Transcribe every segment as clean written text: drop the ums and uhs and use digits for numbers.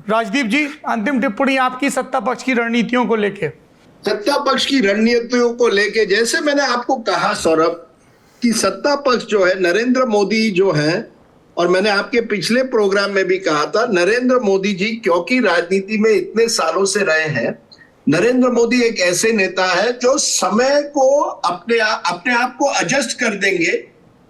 राजदीप जी, अंतिम टिप्पणी आपकी सत्ता पक्ष की रणनीतियों को लेके। सत्ता पक्ष की रणनीतियों को लेके जैसे मैंने आपको कहा सौरभ कि सत्ता पक्ष जो है, नरेंद्र मोदी जो है, और मैंने आपके पिछले प्रोग्राम में भी कहा था, नरेंद्र मोदी जी क्योंकि राजनीति में इतने सालों से रहे हैं, नरेंद्र मोदी एक ऐसे नेता है जो समय को अपने आप को एडजस्ट कर देंगे।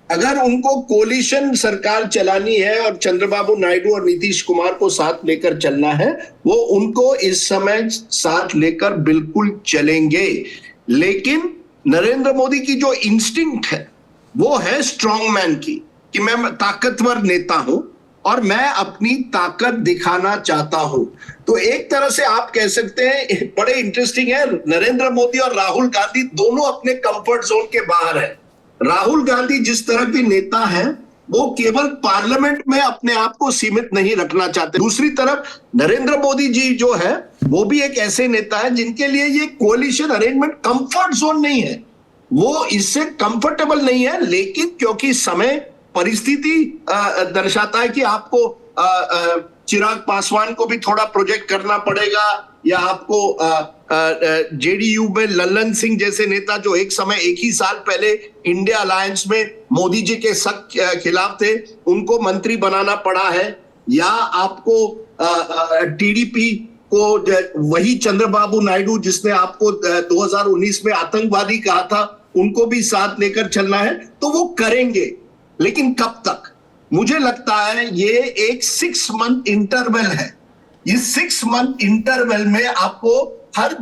अगर उनको कोलिशन सरकार चलानी है और चंद्रबाबू नायडू और नीतीश कुमार को साथ लेकर चलना है, वो उनको इस समय साथ लेकर बिल्कुल चलेंगे। लेकिन नरेंद्र मोदी की जो इंस्टिंक्ट है वो है स्ट्रॉन्ग मैन की, कि मैं ताकतवर नेता हूं और मैं अपनी ताकत दिखाना चाहता हूं। तो एक तरह से आप कह सकते हैं, बड़े इंटरेस्टिंग है, नरेंद्र मोदी और राहुल गांधी दोनों अपने कंफर्ट जोन के बाहर है। राहुल गांधी जिस तरह के नेता हैं वो केवल पार्लियामेंट में अपने आप को सीमित नहीं रखना चाहते। दूसरी तरफ नरेंद्र मोदी जी जो है वो भी एक ऐसे नेता है जिनके लिए ये कोalition अरेंजमेंट कंफर्ट जोन नहीं है, वो इससे कंफर्टेबल नहीं है। लेकिन क्योंकि समय परिस्थिति दर्शाता है कि आपको चिराग पासवान को भी थोड़ा प्रोजेक्ट करना पड़ेगा, या आपको जेडीयू में लल्लन सिंह जैसे नेता जो एक समय एक ही साल पहले इंडिया अलायंस में मोदी जी के सख्त खिलाफ थे, उनको मंत्री बनाना पड़ा है, या आपको टीडीपी को वही चंद्रबाबू नायडू जिसने आपको 2019 में आतंकवादी कहा था, उनको भी साथ लेकर चलना है। तो वो करेंगे, लेकिन कब तक? मुझे लगता है ये एक 6 मंथ इंटरवल है। इस 6 मंथ इंटरवल में आपको हर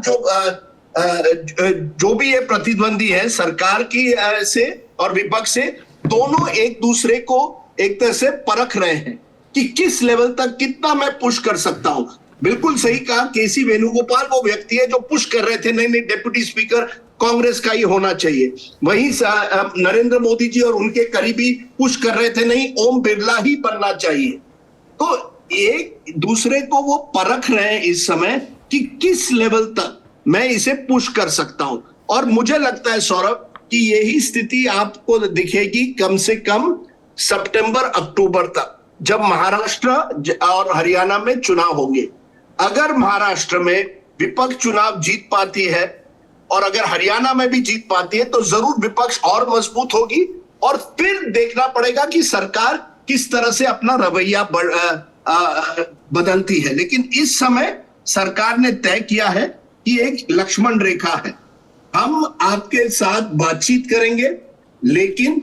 जो भी ये प्रतिद्वंदी है सरकार की से और विपक्ष से, दोनों एक दूसरे को एक तरह से परख रहे हैं कि किस लेवल तक कितना मैं पुश कर सकता हूं। बिल्कुल सही कहा, केसी वेणुगोपाल वो व्यक्ति है जो पुश कर रहे थे, नहीं नहीं डिप्टी स्पीकर कांग्रेस का ही होना चाहिए। वहीं नरेंद्र मोदी जी और उनके करीबी पुश कर रहे थे, नहीं ओम बिरला ही बनना चाहिए। तो एक दूसरे को वो परख रहे हैं इस समय कि किस लेवल तक मैं इसे पुश कर सकता हूं। और मुझे लगता है सौरभ कि यही स्थिति आपको दिखेगी कम से कम सितंबर अक्टूबर तक, जब महाराष्ट्र और हरियाणा में चुनाव होंगे। अगर महाराष्ट्र में विपक्ष चुनाव जीत पाती है और अगर हरियाणा में भी जीत पाती है तो जरूर विपक्ष और मजबूत होगी, और फिर देखना पड़ेगा कि सरकार किस तरह से अपना रवैया बदलती है। लेकिन इस समय सरकार ने तय किया है कि एक लक्ष्मण रेखा है, हम आपके साथ बातचीत करेंगे, लेकिन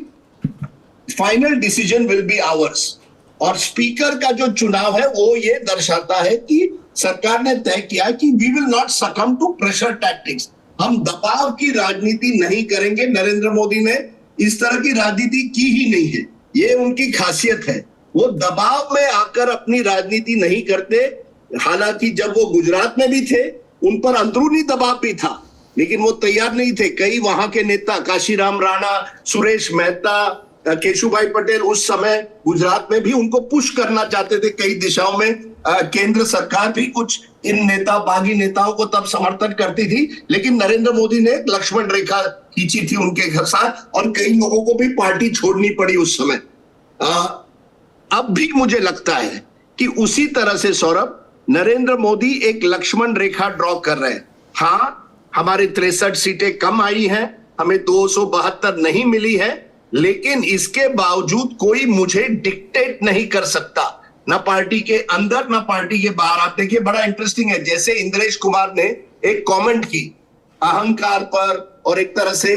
final decision will B hours. और स्पीकर का जो चुनाव है वो ये दर्शाता है कि सरकार ने तय किया कि we will not succumb to pressure tactics, हम दबाव की राजनीति नहीं करेंगे। नरेंद्र मोदी ने इस तरह की राजनीति की ही नहीं है, ये उनकी खासियत है, वो दबाव में आकर अपनी राजनीति नहीं करते। हालांकि जब वो गुजरात में भी थे उन पर अंदरूनी दबाव भी था, लेकिन वो तैयार नहीं थे। कई वहां के नेता, काशीराम राणा, सुरेश मेहता, केशुभाई पटेल, उस समय गुजरात में भी उनको पुश करना चाहते थे कई दिशाओं में। केंद्र सरकार भी कुछ इन बागी नेताओं को तब समर्थन करती थी, लेकिन नरेंद्र मोदी ने लक्ष्मण रेखा खींची थी उनके साथ, और कई लोगों को भी पार्टी छोड़नी पड़ी उस समय। अब भी मुझे लगता है कि उसी तरह से सौरभ, नरेंद्र मोदी एक लक्ष्मण रेखा ड्रॉ कर रहे हैं। हाँ, हमारी 63 सीटें कम आई हैं, हमें 272 नहीं मिली है, लेकिन इसके बावजूद कोई मुझे डिक्टेट नहीं कर सकता, ना पार्टी के अंदर ना पार्टी के बाहर। आप देखिए, बड़ा इंटरेस्टिंग है, जैसे इंद्रेश कुमार ने एक कमेंट की अहंकार पर और एक तरह से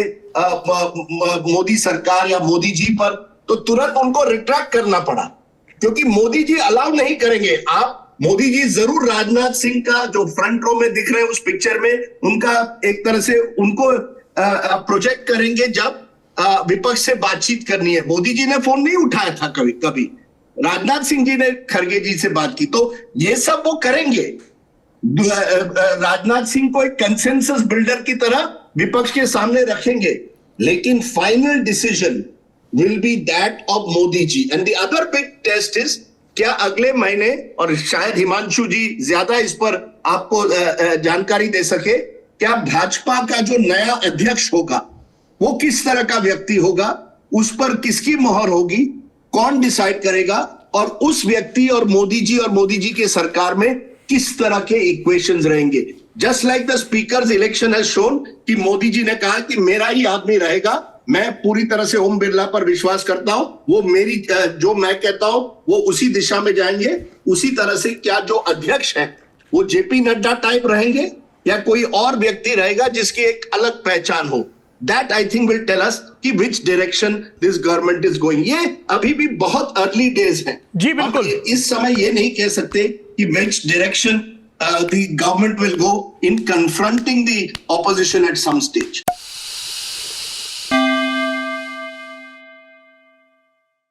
मोदी सरकार या मोदी जी पर, तो तुरंत उनको रिट्रैक्ट करना पड़ा, क्योंकि मोदी जी अलाउ नहीं करेंगे। आप मोदी जी जरूर राजनाथ सिंह का जो फ्रंट रो में दिख रहे हैं उस पिक्चर में, उनका एक तरह से उनको प्रोजेक्ट करेंगे जब विपक्ष से बातचीत करनी है। मोदी जी ने फोन नहीं उठाया था कभी, राजनाथ सिंह जी ने खड़गे जी से बात की, तो ये सब वो करेंगे। राजनाथ सिंह को एक कंसेंसस बिल्डर की तरह विपक्ष के सामने रखेंगे, लेकिन final decision will be that of Modi ji. And the other big test is, क्या अगले महीने, और शायद हिमांशु जी ज्यादा इस पर आपको जानकारी दे सके, क्या भाजपा का जो नया अध्यक्ष होगा वो किस तरह का व्यक्ति होगा, उस पर किसकी मोहर होगी, कौन डिसाइड करेगा, और उस व्यक्ति और मोदी जी के सरकार में किस तरह के इक्वेशंस रहेंगे। Just like the speakers election has shown कि मोदी जी ने कहा कि मेरा ही आदमी रहेगा, मैं पूरी तरह से ओम बिरला पर विश्वास करता हूं, वो मेरी जो मैं कहता हूं वो उसी दिशा में जाएंगे। उसी तरह से क्या जो अध्यक्ष है वो जेपी नड्डा टाइप रहेंगे या कोई और व्यक्ति रहेगा जिसकी एक अलग पहचान हो? That I think will tell us कि which direction this government is going। ये अभी भी बहुत अर्ली डेज है जी बिल्कुल। इस समय ये नहीं कह सकते कि which direction the government will go in confronting the opposition at some stage।